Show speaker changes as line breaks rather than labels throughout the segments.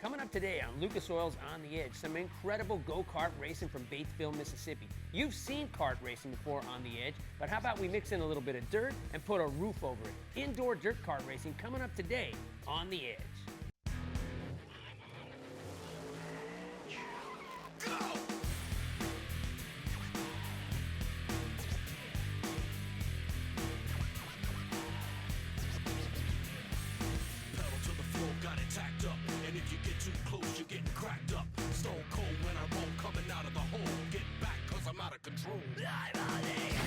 Coming up today on Lucas Oil's On the Edge, some incredible go-kart racing from Batesville, Mississippi. You've seen kart racing before on the Edge, but how about we mix in a little bit of dirt and put a roof over it? Indoor dirt kart racing coming up today on the Edge.
Got it tacked up, and if you get too close, you're getting cracked up. Stone cold when I roll, coming out of the hole. Get back, cause I'm out of control. I'm on the edge.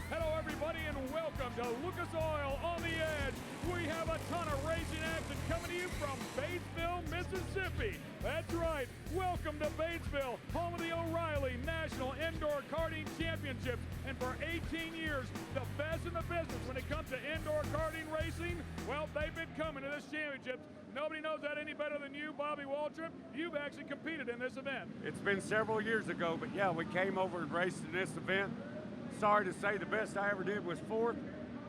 Hello, everybody, and welcome to Lucas Oil on the Edge. We have a ton of racing action coming to you from Batesville, Mississippi. That's right. Welcome to Batesville, home of the O'Reilly National Indoor Karting Championships. And for 18 years, the best in the business when it comes to indoor karting racing, well, they've been coming to this championship. Nobody knows that any better than you, Bobby Waltrip. You've actually competed in this event.
It's been several years ago, but yeah, we came over and raced in this event. Sorry to say the best I ever did was fourth,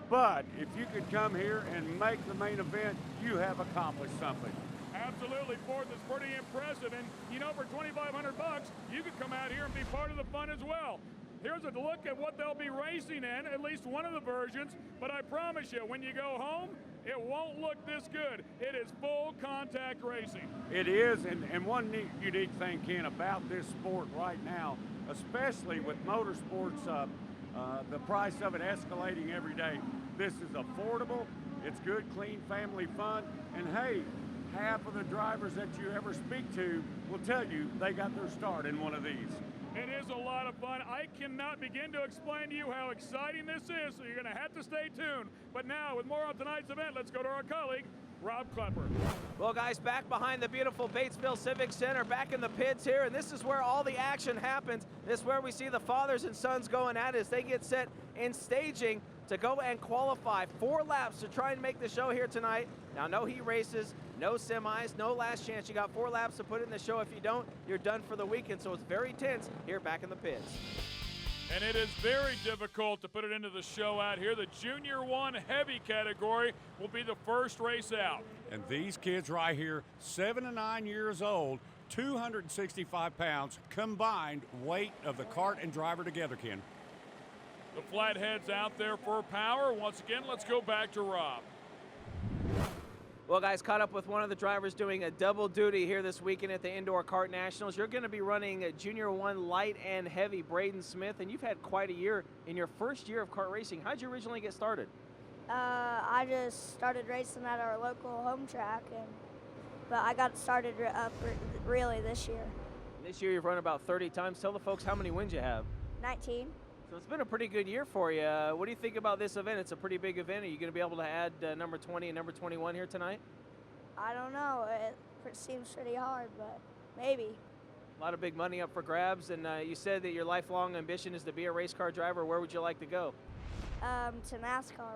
but if you could come here and make the main event, you have accomplished something.
Absolutely, fourth is pretty impressive, and you know, for $2,500, you could come out here and be part of the fun as well. Here's a look at what they'll be racing in, at least one of the versions, but I promise you, when you go home, it won't look this good. It is full contact racing.
It is, and one unique thing, Ken, about this sport right now, especially with motorsports, the price of it escalating every day. This is affordable, it's good, clean family fun, and hey, half of the drivers that you ever speak to will tell you they got their start in one of these.
It is a lot of fun. I cannot begin to explain to you how exciting this is, so you're going to have to stay tuned. But now, with more on tonight's event, let's go to our colleague, Rob Klepper.
Well, guys, back behind the beautiful Batesville Civic Center, back in the pits here, and this is where all the action happens. This is where we see the fathers and sons going at it as they get set in staging to go and qualify 4 laps to try and make the show here tonight. Now, no heat races, no semis, no last chance. You got 4 laps to put in the show. If you don't, you're done for the weekend, so it's very tense here back in the pits.
And it is very difficult to put it into the show out here. The Junior 1 heavy category will be the first race out.
And these kids right here, 7 to 9 years old, 265 pounds, combined weight of the kart and driver together, Ken.
The flatheads out there for power. Once again, let's go back to Rob.
Well, guys, caught up with one of the drivers doing a double duty here this weekend at the Indoor Kart Nationals. You're going to be running a Junior 1 light and heavy, Braden Smith, and you've had quite a year in your first year of kart racing. How'd you originally get started?
I just started racing at our local home track, but I got started up really this year.
This year you've run about 30 times. Tell the folks how many wins you have.
19.
So it's been a pretty good year for you. What do you think about this event? It's a pretty big event. Are you going to be able to add number 20 and number 21 here tonight?
I don't know. It seems pretty hard, but maybe.
A lot of big money up for grabs, and you said that your lifelong ambition is to be a race car driver. Where would you like to go?
To NASCAR.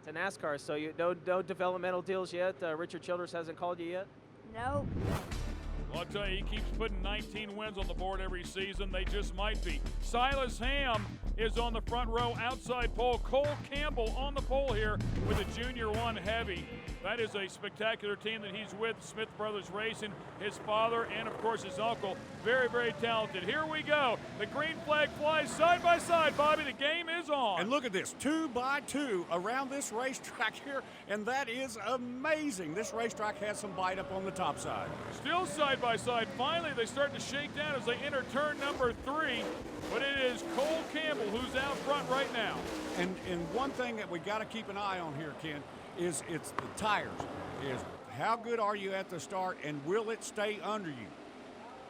To NASCAR. So no developmental deals yet? Richard Childress hasn't called you yet?
Nope.
Well, I'll tell you, he keeps putting 19 wins on the board every season. They just might be. Silas Ham is on the front row outside pole. Cole Campbell on the pole here with a Junior 1 heavy. That is a spectacular team that he's with, Smith Brothers Racing, his father, and, of course, his uncle. Very, very talented. Here we go. The green flag flies side by side, Bobby. The game is on.
And look at this, 2 by 2 around this racetrack here, and that is amazing. This racetrack has some bite up on the top side.
Still side by side. Finally, they start to shake down as they enter turn number 3. But it is Cole Campbell who's out front right now.
And one thing that we got to keep an eye on here, Ken, is it's the tires. Is how good are you at the start, and will it stay under you?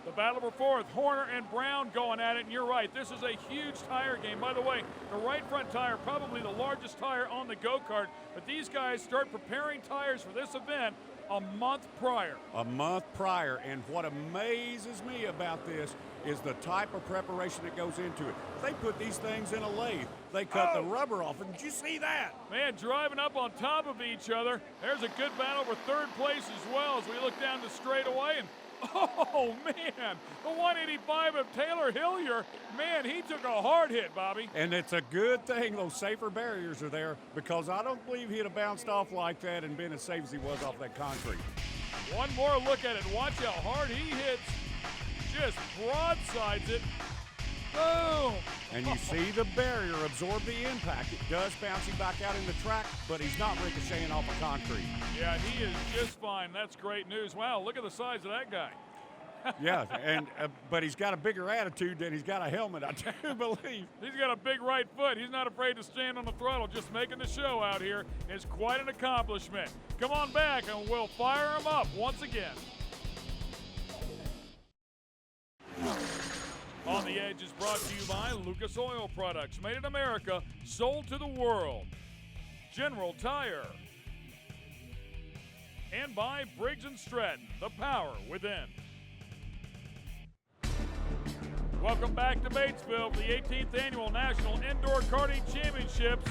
The battle for fourth, Horner and Brown going at it, and you're right, this is a huge tire game. By the way, the right front tire, probably the largest tire on the go-kart, but these guys start preparing tires for this event a month prior.
A month prior, and what amazes me about this is the type of preparation that goes into it. They put these things in a lathe. They cut the rubber off, and did you see that?
Man, driving up on top of each other. There's a good battle for third place as well as we look down the straightaway, and Oh, man. The 185 of Taylor Hillier. Man, he took a hard hit, Bobby.
And it's a good thing those safer barriers are there, because I don't believe he'd have bounced off like that and been as safe as he was off that concrete.
One more look at it. Watch how hard he hits. Just broadsides it. Boom!
And you see the barrier absorb the impact. It does bounce him back out in the track, but he's not ricocheting off of concrete.
Yeah, he is just fine. That's great news. Wow, look at the size of that guy.
Yeah, and but he's got a bigger attitude than he's got a helmet, I do believe.
He's got a big right foot. He's not afraid to stand on the throttle. Just making the show out here is quite an accomplishment. Come on back and we'll fire him up once again. On the Edge is brought to you by Lucas Oil Products, made in America, sold to the world. General Tire. And by Briggs & Stratton, the power within. Welcome back to Batesville for the 18th Annual National Indoor Karting Championships.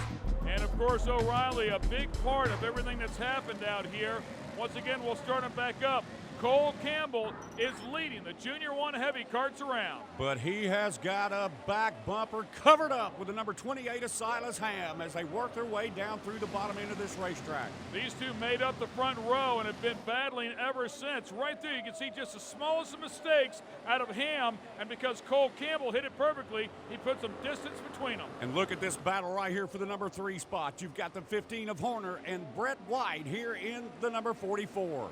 And of course, O'Reilly, a big part of everything that's happened out here. Once again, we'll start them back up. Cole Campbell is leading the Junior 1 heavy karts around.
But he has got a back bumper covered up with the number 28 of Silas Ham as they work their way down through the bottom end of this racetrack.
These two made up the front row and have been battling ever since. Right there, you can see just the smallest of mistakes out of Ham, and because Cole Campbell hit it perfectly, he put some distance between them.
And look at this battle right here for the number 3 spot. You've got the 15 of Horner and Brett White here in the number 44.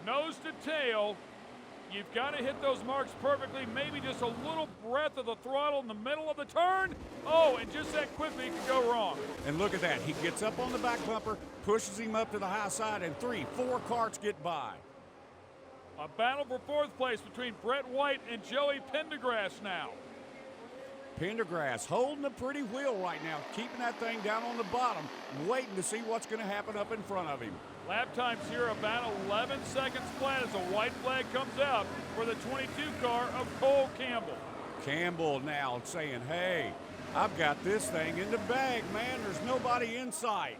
Nose to tail, you've got to hit those marks perfectly. Maybe just a little breath of the throttle in the middle of the turn. Oh, and just that quickly it could go wrong.
And look at that. He gets up on the back bumper, pushes him up to the high side, and 3, 4 karts get by.
A battle for 4th place between Brett White and Joey Pendergrass now.
Pendergrass holding a pretty wheel right now, keeping that thing down on the bottom, waiting to see what's going to happen up in front of him.
Lap times here about 11 seconds flat as a white flag comes out for the 22 car of Cole Campbell.
Campbell now saying, hey, I've got this thing in the bag, man. There's nobody in sight.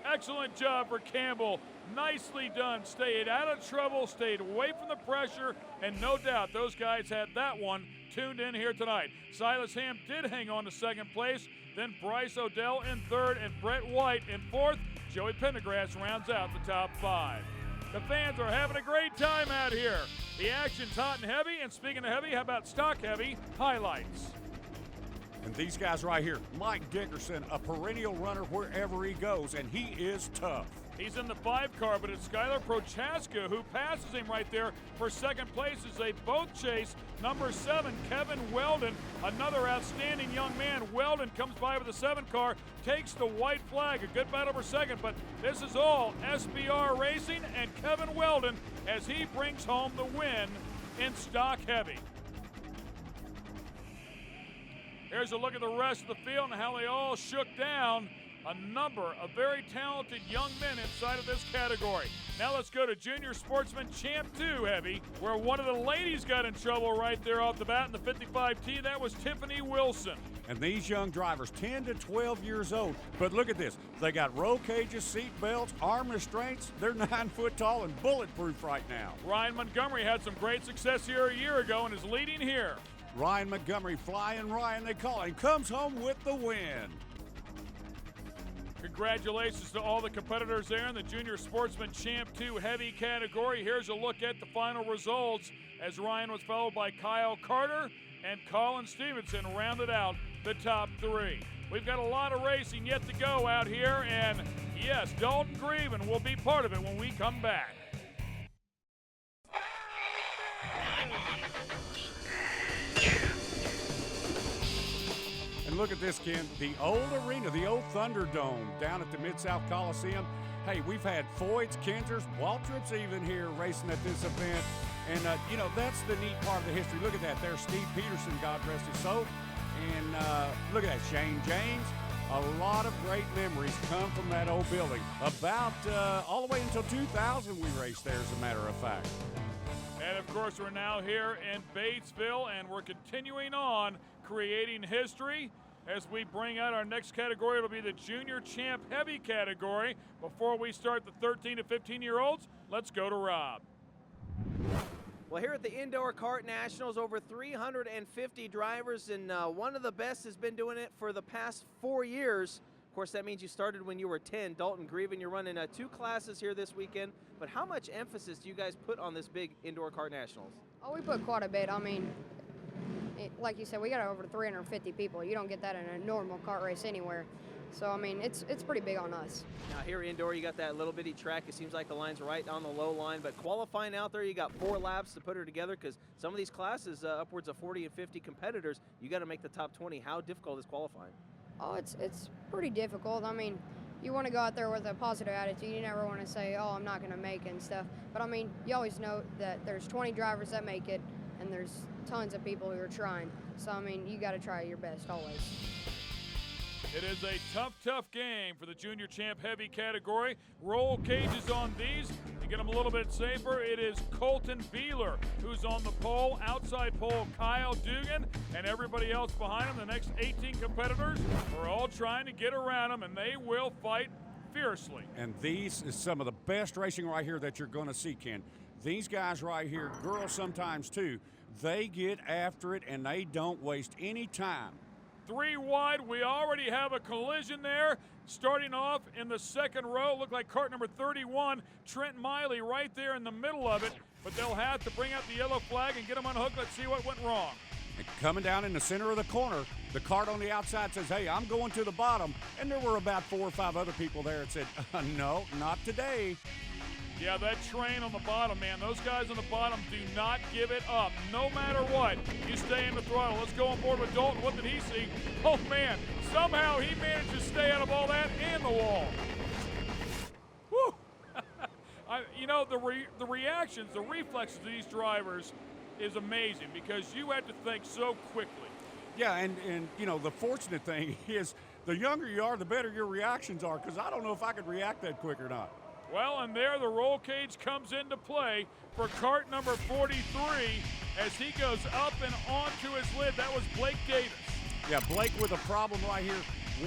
Excellent job for Campbell. Nicely done. Stayed out of trouble, stayed away from the pressure, and no doubt those guys had that one tuned in here tonight. Silas Ham did hang on to 2nd place, then Bryce Odell in 3rd, and Brett White in 4th. Joey Pendergrass rounds out the top 5. The fans are having a great time out here. The action's hot and heavy, and speaking of heavy, how about stock heavy highlights?
And these guys right here, Mike Dickerson, a perennial runner wherever he goes, and he is tough.
He's in the 5 car, but it's Skylar Prochaska who passes him right there for 2nd place as they both chase number 7, Kevin Weldon, another outstanding young man. Weldon comes by with the 7 car, takes the white flag, a good battle for 2nd, but this is all SBR Racing and Kevin Weldon as he brings home the win in stock heavy. Here's a look at the rest of the field and how they all shook down. A number of very talented young men inside of this category. Now let's go to Junior Sportsman Champ 2 Heavy, where one of the ladies got in trouble right there off the bat in the 55T. That was Tiffany Wilson.
And these young drivers, 10 to 12 years old, but look at this. They got roll cages, seat belts, arm restraints. They're 9 foot tall and bulletproof right now.
Ryan Montgomery had some great success here a year ago and is leading here.
Ryan Montgomery, Flying Ryan, they call him, comes home with the win.
Congratulations to all the competitors there in the Junior Sportsman Champ 2 Heavy category. Here's a look at the final results as Ryan was followed by Kyle Carter and Colin Stevenson rounded out the top 3. We've got a lot of racing yet to go out here, and yes, Dalton Grieven will be part of it when we come back.
And look at this, Ken, the old arena, the old Thunderdome down at the Mid-South Coliseum. Hey, we've had Foyts, Kensers, Waltrips even here racing at this event. And, you know, that's the neat part of the history. Look at that. There's Steve Peterson, God rest his soul. And look at that, Shane James. A lot of great memories come from that old building. About all the way until 2000 we raced there, as a matter of fact.
And, of course, we're now here in Batesville, and we're continuing on creating history. As we bring out our next category, it'll be the Junior Champ Heavy category. Before we start the 13 to 15-year-olds, let's go to Rob.
Well, here at the Indoor Kart Nationals, over 350 drivers, and one of the best has been doing it for the past 4 years. Of course, that means you started when you were 10. Dalton Greven, you're running 2 classes here this weekend, but how much emphasis do you guys put on this big Indoor Kart Nationals?
Oh, we put quite a bit. I mean, like you said, we got over 350 people. You don't get that in a normal kart race anywhere. So, I mean, it's pretty big on us.
Now here indoor, you got that little bitty track. It seems like the line's right on the low line, but qualifying out there, you got 4 laps to put her together because some of these classes, upwards of 40 and 50 competitors, you got to make the top 20. How difficult is qualifying?
Oh, it's pretty difficult. I mean, you want to go out there with a positive attitude. You never want to say, oh, I'm not going to make it and stuff. But, I mean, you always know that there's 20 drivers that make it, and there's tons of people who are trying. So, I mean, you got to try your best always.
It is a tough game for the junior champ heavy category. Roll cages on these to get them a little bit safer. It is Colton Beeler who's on the pole. Outside pole, Kyle Dugan, and everybody else behind him. The next 18 competitors are all trying to get around him, and they will fight fiercely.
And these is some of the best racing right here that you're going to see, Ken. These guys right here, girls sometimes too, they get after it and they don't waste any time.
3 wide, we already have a collision there. Starting off in the second row, look like cart number 31, Trent Miley right there in the middle of it, but they'll have to bring out the yellow flag and get them unhooked. Let's see what went wrong.
And coming down in the center of the corner, the cart on the outside says, hey, I'm going to the bottom, and there were about 4 or 5 other people there that said, no, not today.
Yeah, that train on the bottom, man, those guys on the bottom do not give it up. No matter what, you stay in the throttle. Let's go on board with Dalton. What did he see? Oh, man, somehow he managed to stay out of all that and the wall. Woo! You know, the reactions, the reflexes of these drivers is amazing because you have to think so quickly.
Yeah, and you know, the fortunate thing is the younger you are, the better your reactions are, because I don't know if I could react that quick or not.
Well, and there the roll cage comes into play for cart number 43 as he goes up and onto his lid. That was Blake Davis.
Yeah, Blake with a problem right here.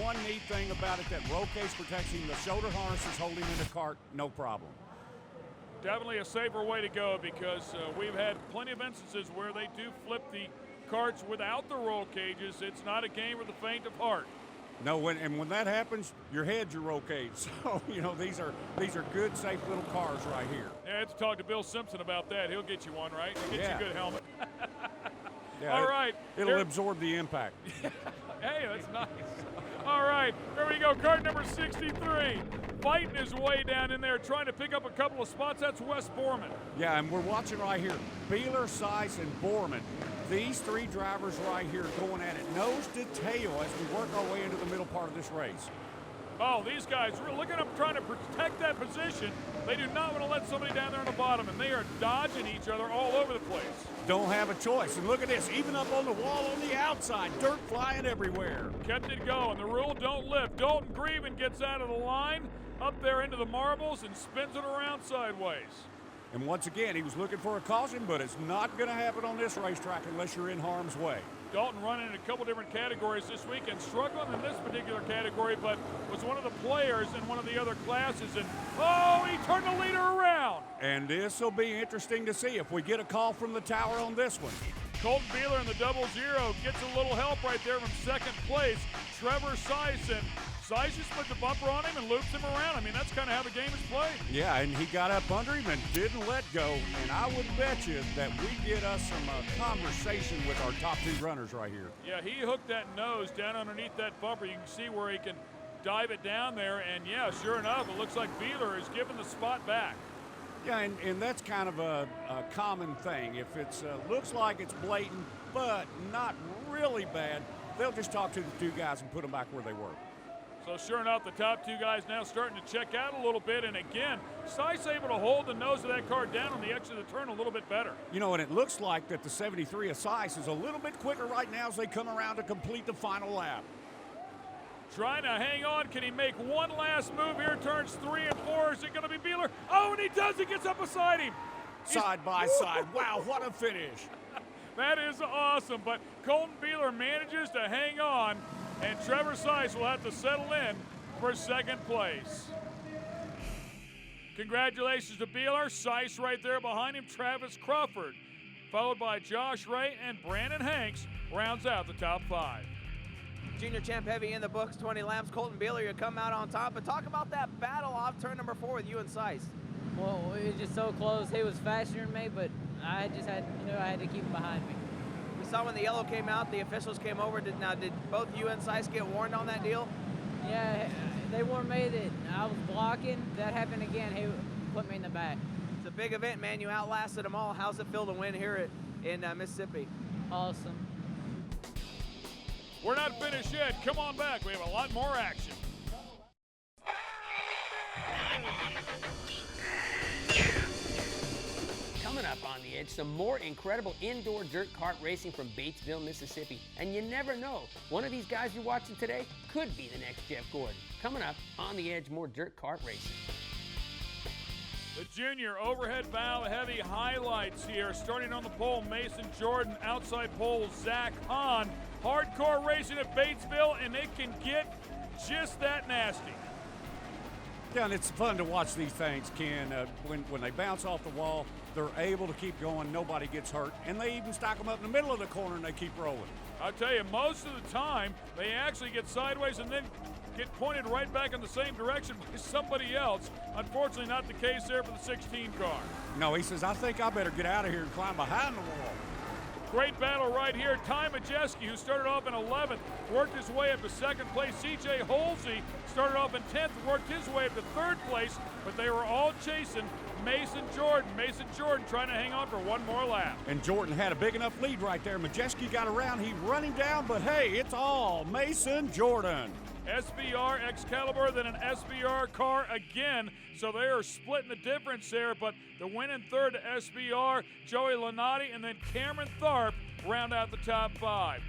One neat thing about it, that roll cage protects him. The shoulder harness is holding him in the cart, no problem.
Definitely a safer way to go because we've had plenty of instances where they do flip the carts without the roll cages. It's not a game for the faint of heart.
No, when that happens, your head's your roll cage. So, you know, these are good, safe little cars right here.
Yeah, I have to talk to Bill Simpson about that. He'll get you one, right? He'll get you a good helmet.
Yeah,
all right.
It'll absorb the impact.
Hey, that's nice. All right, here we go. Cart number 63. Fighting his way down in there, trying to pick up a couple of spots. That's Wes Borman.
Yeah, and we're watching right here. Beeler, Seiss, and Borman. These 3 drivers right here going at it nose to tail as we work our way into the middle part of this race.
Oh, these guys, look at them trying to protect that position. They do not want to let somebody down there on the bottom, and they are dodging each other all over the place.
Don't have a choice. And look at this, even up on the wall on the outside, dirt flying everywhere.
Kept it going. The rule don't lift. Dalton Greven gets out of the line, up there into the marbles, and spins it around sideways.
And once again, he was looking for a caution, but it's not going to happen on this racetrack unless you're in harm's way.
Dalton running in a couple different categories this week and struggling in this particular category, but was one of the players in one of the other classes. And, oh, he turned the leader around.
And this will be interesting to see if we get a call from the tower on this one.
Colton Beeler in the 00 gets a little help right there from second place. Trevor Seiss, and Seiss just put the bumper on him and loops him around. I mean, that's kind of how the game is played.
Yeah, and he got up under him and didn't let go. And I would bet you that we get us some conversation with our top 2 runners right here.
Yeah, he hooked that nose down underneath that bumper. You can see where he can dive it down there. And, yeah, sure enough, it looks like Beeler is giving the spot back.
Yeah, and that's kind of a common thing. If it looks like it's blatant, but not really bad, they'll just talk to the 2 guys and put them back where they were.
So sure enough, the top 2 guys now starting to check out a little bit. And again, Seiss able to hold the nose of that car down on the exit of the turn a little bit better.
You know, and it looks like that the 73 of Seiss is a little bit quicker right now as they come around to complete the final lap.
Trying to hang on. Can he make one last move here? Turns 3 and 4. Is it going to be Beeler? Oh, and he does. He gets up beside him.
Side by side. Wow, what a finish.
That is awesome. But Colton Beeler manages to hang on, and Trevor Seiss will have to settle in for second place. Congratulations to Beeler. Seiss right there behind him. Travis Crawford followed by Josh Ray and Brandon Hanks, rounds out the top 5.
Junior champ heavy in the books, 20 laps. Colton Beeler, you come out on top. But talk about that battle off turn number 4 with you and Sice.
Well, we were just so close. He was faster than me, but I just had, I had to keep him behind me.
We saw when the yellow came out, the officials came over. Did both you and Sice get warned on that deal?
Yeah, they warned me that I was blocking. If that happened again, he put me in the back.
It's a big event, man. You outlasted them all. How's it feel to win here in Mississippi?
Awesome.
We're not finished yet. Come on back. We have a lot more action.
Coming up on the edge, some more incredible indoor dirt kart racing from Batesville, Mississippi. And you never know, one of these guys you're watching today could be the next Jeff Gordon. Coming up on the edge, more dirt kart racing.
The junior overhead valve heavy highlights here. Starting on the pole, Mason Jordan. Outside pole, Zach Hahn. Hardcore racing at Batesville, and it can get just that nasty.
Yeah, and it's fun to watch these things, Ken. When they bounce off the wall, they're able to keep going. Nobody gets hurt. And they even stack them up in the middle of the corner, and they keep rolling.
I'll tell you, most of the time, they actually get sideways and then get pointed right back in the same direction by somebody else. Unfortunately, not the case there for the 16 car.
No, he says, I think I better get out of here and climb behind the wall.
Great battle right here. Ty Majeski, who started off in 11th, worked his way up to second place. CJ Holsey started off in 10th, worked his way up to third place, but they were all chasing Mason Jordan. Mason Jordan trying to hang on for one more lap.
And Jordan had a big enough lead right there. Majeski got around, he run him down, but hey, it's all Mason Jordan.
SBR Excalibur, then an SBR car again. So they are splitting the difference there, but the win in third to SBR, Joey Lanati, and then Cameron Tharp round out the top 5.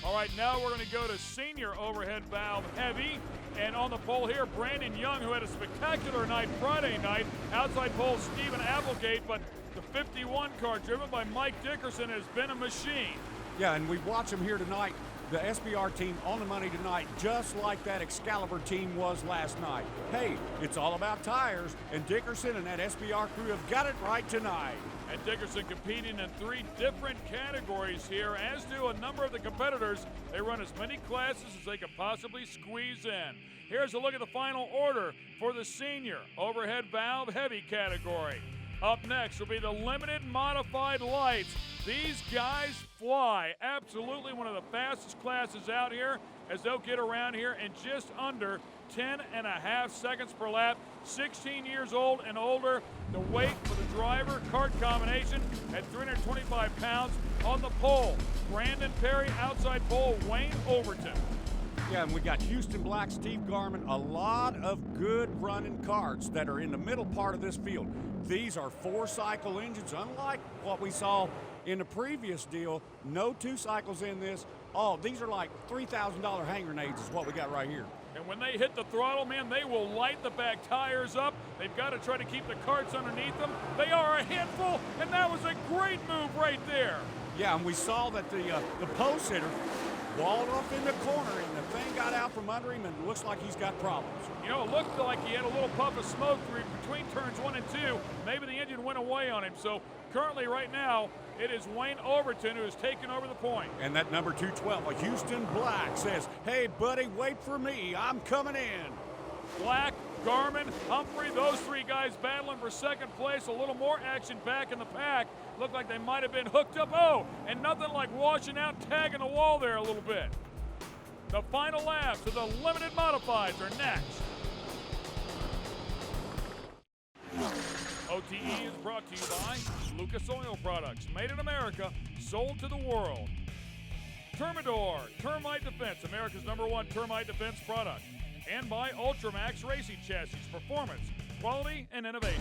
All right, now we're going to go to senior overhead valve heavy. And on the pole here, Brandon Young, who had a spectacular night Friday night. Outside pole, Stephen Applegate, but the 51 car driven by Mike Dickerson has been a machine.
Yeah, and we watch him here tonight. The SBR team on the money tonight, just like that Excalibur team was last night. Hey, it's all about tires, and Dickerson and that SBR crew have got it right tonight.
And Dickerson competing in 3 different categories here, as do a number of the competitors. They run as many classes as they can possibly squeeze in. Here's a look at the final order for the senior overhead valve heavy category. Up next will be the limited modified lights. These guys fly. Absolutely one of the fastest classes out here, as they'll get around here in just under 10.5 seconds per lap. 16 years old and older. The weight for the driver, kart combination at 325 pounds. On the pole, Brandon Perry. Outside pole, Wayne Overton.
Yeah, and we got Houston Black, Steve Garman, a lot of good running karts that are in the middle part of this field. These are 4-cycle engines, unlike what we saw in the previous deal. No 2 cycles in this. Oh, these are like $3,000 hand grenades is what we got right here.
And when they hit the throttle, man, they will light the back tires up. They've got to try to keep the karts underneath them. They are a handful, and that was a great move right there.
Yeah, and we saw that the post hitter walled up in the corner, and the thing got out from under him, and it looks like he's got problems.
You know, it looked like he had a little puff of smoke between turns 1 and 2. Maybe the engine went away on him. So currently right now, it is Wayne Overton who has taken over the point.
And that number 212, a Houston Black, says, hey, buddy, wait for me. I'm coming in.
Black, Garmin, Humphrey, those 3 guys battling for second place. A little more action back in the pack. Looked like they might have been hooked up. Oh, and nothing like washing out, tagging the wall there a little bit. The final laps of the limited modifieds are next. OTE is brought to you by Lucas Oil Products, made in America, sold to the world. Termidor, Termite Defense, America's #1 termite defense product. And by Ultramax Racing Chassis, performance, quality, and innovation.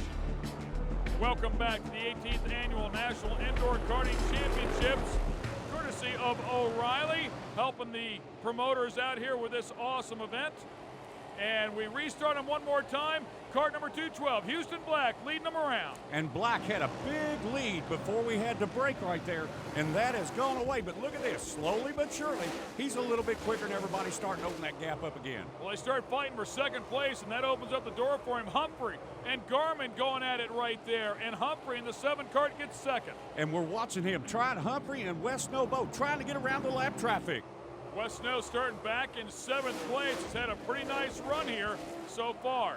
Welcome back to the 18th Annual National Indoor Karting Championships, courtesy of O'Reilly, helping the promoters out here with this awesome event. And we restart them one more time. Kart number 212, Houston Black leading them around.
And Black had a big lead before we had to break right there, and that has gone away. But look at this, slowly but surely, he's a little bit quicker, and everybody's starting to open that gap up again.
Well, they start fighting for second place, and that opens up the door for him. Humphrey and Garmin going at it right there, and Humphrey in the 7 kart gets second.
And we're watching him trying, Humphrey and West Snow both trying to get around the lap traffic.
West Snow starting back in 7th place. Has had a pretty nice run here so far.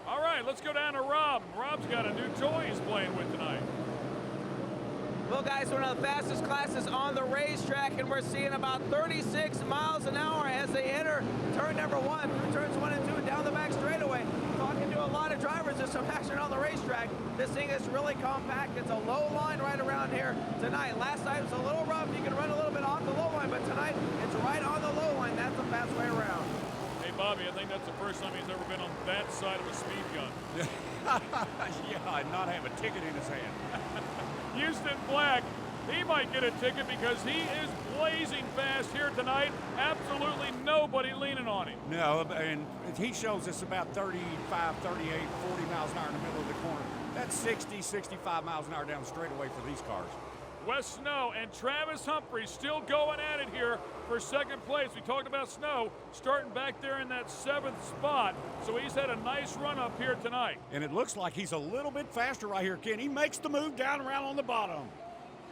All right, let's go down to Rob. Rob's got a new toy he's playing with tonight.
Well, guys, one of the fastest classes on the racetrack, and we're seeing about 36 miles an hour as they enter turn number 1 through turns 1 and 2 and down the back straightaway. Talking to a lot of drivers, there's some action on the racetrack. This thing is really compact. It's a low line right around here tonight. Last night it was a little rough. You can run a little bit off the low line, but tonight it's right on the low line. That's the fast way around.
Hey, Bobby, I think that's the first time he's ever been on that side of a speed gun.
Yeah, and not have a ticket in his hand.
Houston Black, he might get a ticket because he is blazing fast here tonight. Absolutely nobody leaning on him.
No, and he shows us about 35, 38, 40 miles an hour in the middle of the corner. That's 60, 65 miles an hour down the straightaway for these cars.
Wes Snow and Travis Humphrey still going at it here for second place. We talked about Snow starting back there in that 7th spot, so he's had a nice run up here tonight.
And it looks like he's a little bit faster right here, Ken. He makes the move down around on the bottom.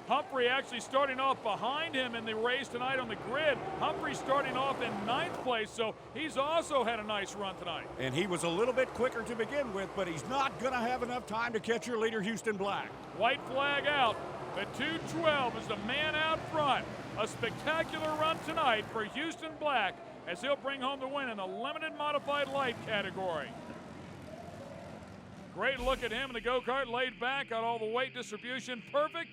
Humphrey actually starting off behind him in the race tonight on the grid. Humphrey starting off in 9th place, so he's also had a nice run tonight.
And he was a little bit quicker to begin with, but he's not going to have enough time to catch your leader, Houston Black.
White flag out. The 212 is the man out front. A spectacular run tonight for Houston Black as he'll bring home the win in the limited modified light category. Great look at him in the go-kart, laid back, got all the weight distribution perfect.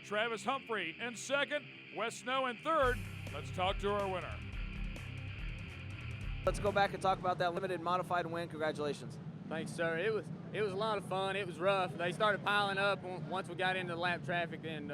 Travis Humphrey in second, Wes Snow in third. Let's talk to our winner.
Let's go back and talk about that limited modified win. Congratulations.
Thanks, sir. It was a lot of fun. It was rough. They started piling up once we got into the lap traffic, and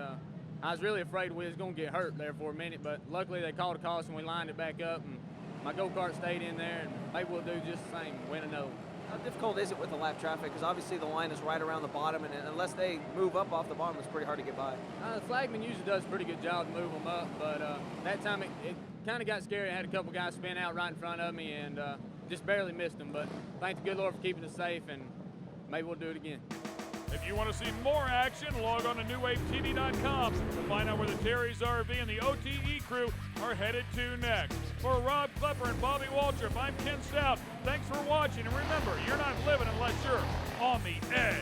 I was really afraid we was going to get hurt there for a minute, but luckily they called a caution. We lined it back up, and my go-kart stayed in there, and maybe we'll do just the same, win or no.
How difficult is it with the lap traffic? Because obviously the line is right around the bottom, and unless they move up off the bottom, it's pretty hard to get by.
The flagman usually does a pretty good job to move them up, but that time it kind of got scary. I had a couple guys spin out right in front of me and just barely missed them, but thank the good Lord for keeping us safe, and maybe we'll do it again.
If you want to see more action, log on to newwavetv.com to find out where the Terry's RV and the OTE crew are headed to next. For Rob Klepper and Bobby Waltrip, I'm Ken Stout. Thanks for watching, and remember, you're not living unless you're on the edge.